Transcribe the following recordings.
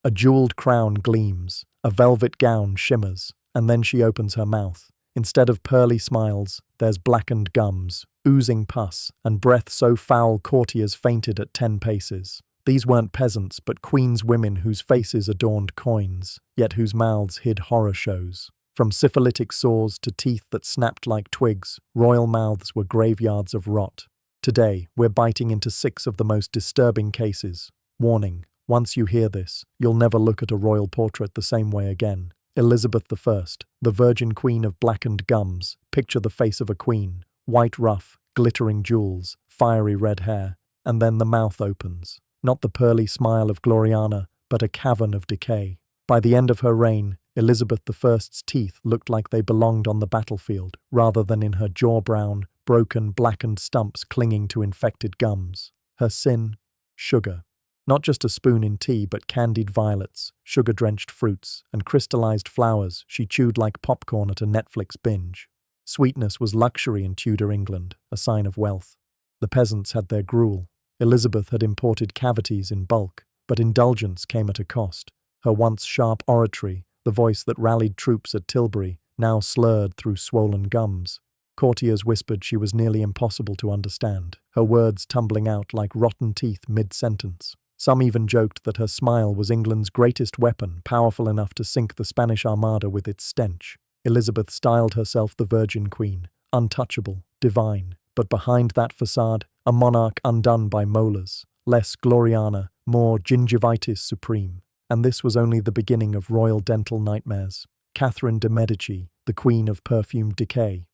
A jeweled crown gleams, a velvet gown shimmers, and then she opens her mouth. Instead of pearly smiles, there's blackened gums, oozing pus, and breath so foul courtiers fainted at 10 paces. These weren't peasants, but queen's women whose faces adorned coins, yet whose mouths hid horror shows. From syphilitic sores to teeth that snapped like twigs, royal mouths were graveyards of rot. Today, we're biting into 6 of the most disturbing cases. Warning, once you hear this, you'll never look at a royal portrait the same way again. Elizabeth I, the Virgin Queen of blackened gums. Picture the face of a queen. White ruff, glittering jewels, fiery red hair. And then the mouth opens. Not the pearly smile of Gloriana, but a cavern of decay. By the end of her reign, Elizabeth I's teeth looked like they belonged on the battlefield, rather than in her jaw-brown, broken, blackened stumps clinging to infected gums. Her sin? Sugar. Not just a spoon in tea, but candied violets, sugar-drenched fruits, and crystallized flowers she chewed like popcorn at a Netflix binge. Sweetness was luxury in Tudor England, a sign of wealth. The peasants had their gruel. Elizabeth had imported cavities in bulk, but indulgence came at a cost. Her once sharp oratory, the voice that rallied troops at Tilbury, now slurred through swollen gums. Courtiers whispered she was nearly impossible to understand, her words tumbling out like rotten teeth mid-sentence. Some even joked that her smile was England's greatest weapon, powerful enough to sink the Spanish Armada with its stench. Elizabeth styled herself the Virgin Queen, untouchable, divine. But behind that facade, a monarch undone by molars. Less Gloriana, more gingivitis supreme. And this was only the beginning of royal dental nightmares. Catherine de Medici, the queen of Perfume Decay.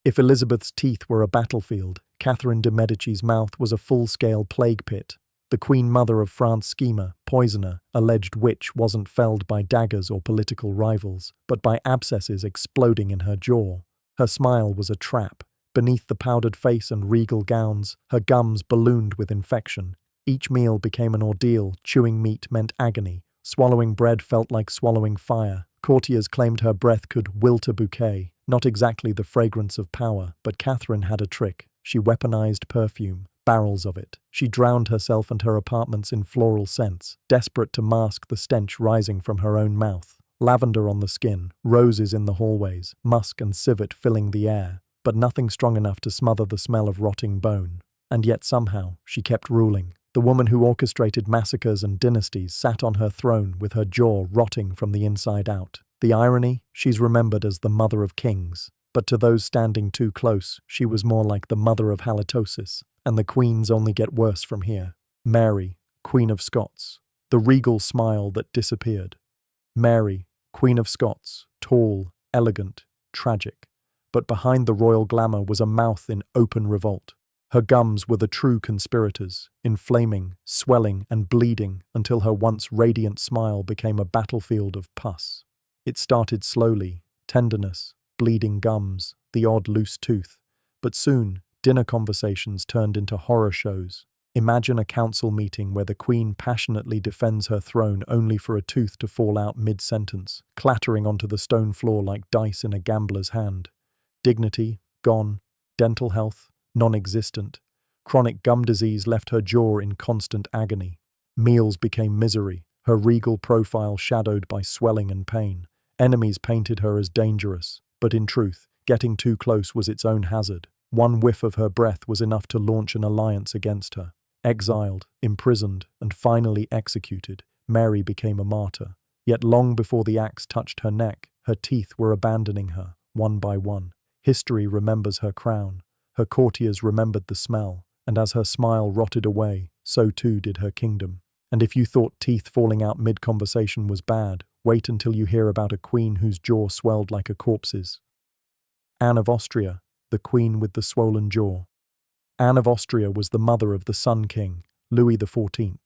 If Elizabeth's teeth were a battlefield, Catherine de Medici's mouth was a full-scale plague pit. The Queen Mother of France schemer, poisoner, alleged witch wasn't felled by daggers or political rivals, but by abscesses exploding in her jaw. Her smile was a trap. Beneath the powdered face and regal gowns, her gums ballooned with infection. Each meal became an ordeal. Chewing meat meant agony. Swallowing bread felt like swallowing fire. Courtiers claimed her breath could wilt a bouquet. Not exactly the fragrance of power, but Catherine had a trick. She weaponized perfume. Barrels of it. She drowned herself and her apartments in floral scents, desperate to mask the stench rising from her own mouth. Lavender on the skin, roses in the hallways, musk and civet filling the air, but nothing strong enough to smother the smell of rotting bone. And yet somehow, she kept ruling. The woman who orchestrated massacres and dynasties sat on her throne with her jaw rotting from the inside out. The irony? She's remembered as the mother of kings. But to those standing too close, she was more like the mother of halitosis. And the queens only get worse from here. Mary, Queen of Scots. The regal smile that disappeared. Mary, Queen of Scots, tall, elegant, tragic. But behind the royal glamour was a mouth in open revolt. Her gums were the true conspirators, inflaming, swelling, and bleeding until her once radiant smile became a battlefield of pus. It started slowly, tenderness, bleeding gums, the odd loose tooth. But soon, dinner conversations turned into horror shows. Imagine a council meeting where the queen passionately defends her throne only for a tooth to fall out mid-sentence, clattering onto the stone floor like dice in a gambler's hand. Dignity, gone. Dental health, non-existent. Chronic gum disease left her jaw in constant agony. Meals became misery, her regal profile shadowed by swelling and pain. Enemies painted her as dangerous, but in truth, getting too close was its own hazard. One whiff of her breath was enough to launch an alliance against her. Exiled, imprisoned, and finally executed, Mary became a martyr. Yet long before the axe touched her neck, her teeth were abandoning her, one by one. History remembers her crown. Her courtiers remembered the smell, and as her smile rotted away, so too did her kingdom. And if you thought teeth falling out mid-conversation was bad, wait until you hear about a queen whose jaw swelled like a corpse's. Anne of Austria, the queen with the swollen jaw. Anne of Austria was the mother of the Sun King, Louis XIV.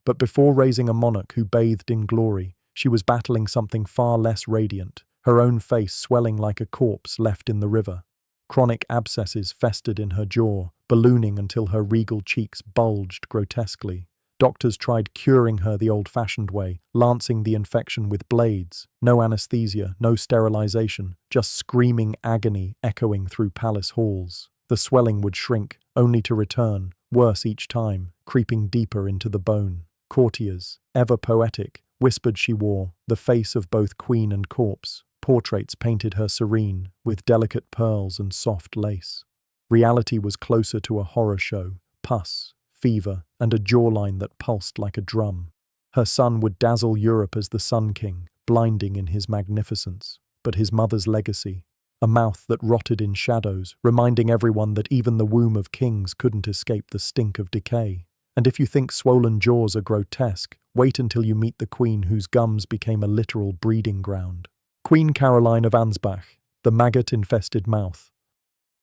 But before raising a monarch who bathed in glory, she was battling something far less radiant, her own face swelling like a corpse left in the river. Chronic abscesses festered in her jaw, ballooning until her regal cheeks bulged grotesquely. Doctors tried curing her the old-fashioned way, lancing the infection with blades. No anesthesia, no sterilization, just screaming agony echoing through palace halls. The swelling would shrink, only to return, worse each time, creeping deeper into the bone. Courtiers, ever poetic, whispered she wore, the face of both queen and corpse. Portraits painted her serene, with delicate pearls and soft lace. Reality was closer to a horror show, pus, fever, and a jawline that pulsed like a drum. Her son would dazzle Europe as the Sun King, blinding in his magnificence. But his mother's legacy, a mouth that rotted in shadows, reminding everyone that even the womb of kings couldn't escape the stink of decay. And if you think swollen jaws are grotesque, wait until you meet the queen whose gums became a literal breeding ground. Queen Caroline of Ansbach, the maggot-infested mouth.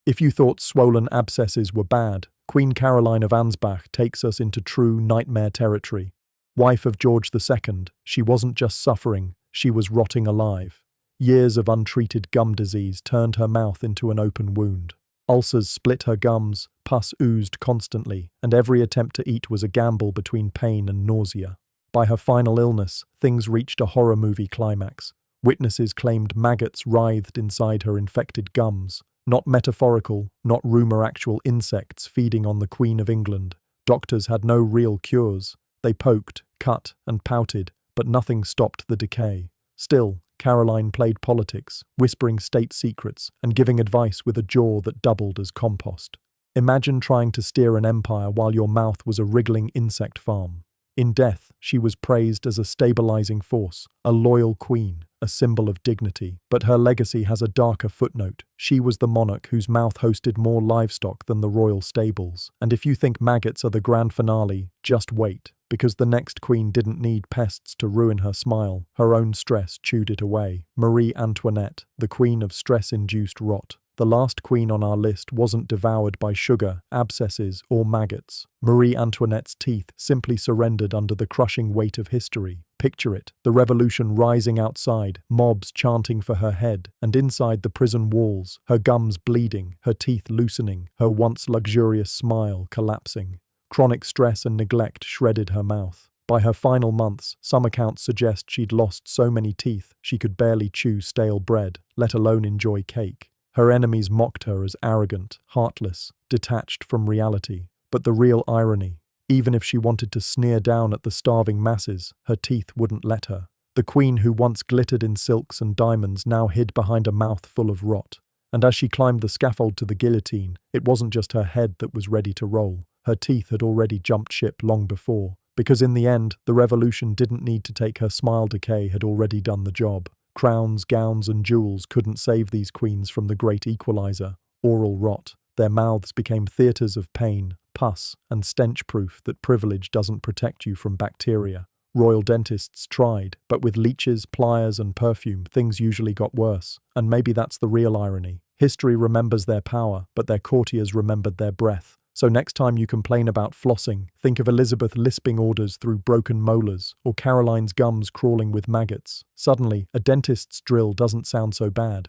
If you thought swollen abscesses were bad, Queen Caroline of Ansbach takes us into true nightmare territory. Wife of George II, she wasn't just suffering, she was rotting alive. Years of untreated gum disease turned her mouth into an open wound. Ulcers split her gums, pus oozed constantly, and every attempt to eat was a gamble between pain and nausea. By her final illness, things reached a horror movie climax. Witnesses claimed maggots writhed inside her infected gums. Not metaphorical, not rumor, actual insects feeding on the Queen of England. Doctors had no real cures. They poked, cut, and pouted, but nothing stopped the decay. Still, Caroline played politics, whispering state secrets and giving advice with a jaw that doubled as compost. Imagine trying to steer an empire while your mouth was a wriggling insect farm. In death, she was praised as a stabilizing force, a loyal queen, a symbol of dignity. But her legacy has a darker footnote. She was the monarch whose mouth hosted more livestock than the royal stables. And if you think maggots are the grand finale, just wait. Because the next queen didn't need pests to ruin her smile. Her own stress chewed it away. Marie Antoinette, the queen of stress-induced rot. The last queen on our list wasn't devoured by sugar, abscesses, or maggots. Marie Antoinette's teeth simply surrendered under the crushing weight of history. Picture it, the revolution rising outside, mobs chanting for her head, and inside the prison walls, her gums bleeding, her teeth loosening, her once luxurious smile collapsing. Chronic stress and neglect shredded her mouth. By her final months, some accounts suggest she'd lost so many teeth she could barely chew stale bread, let alone enjoy cake. Her enemies mocked her as arrogant, heartless, detached from reality. But the real irony, even if she wanted to sneer down at the starving masses, her teeth wouldn't let her. The queen who once glittered in silks and diamonds now hid behind a mouth full of rot. And as she climbed the scaffold to the guillotine, it wasn't just her head that was ready to roll. Her teeth had already jumped ship long before. Because in the end, the revolution didn't need to take her smile. Decay had already done the job. Crowns, gowns, and jewels couldn't save these queens from the great equalizer, oral rot. Their mouths became theatres of pain, pus, and stench, proof that privilege doesn't protect you from bacteria. Royal dentists tried, but with leeches, pliers, and perfume, things usually got worse. And maybe that's the real irony. History remembers their power, but their courtiers remembered their breath. So next time you complain about flossing, think of Elizabeth lisping orders through broken molars, or Caroline's gums crawling with maggots. Suddenly, a dentist's drill doesn't sound so bad.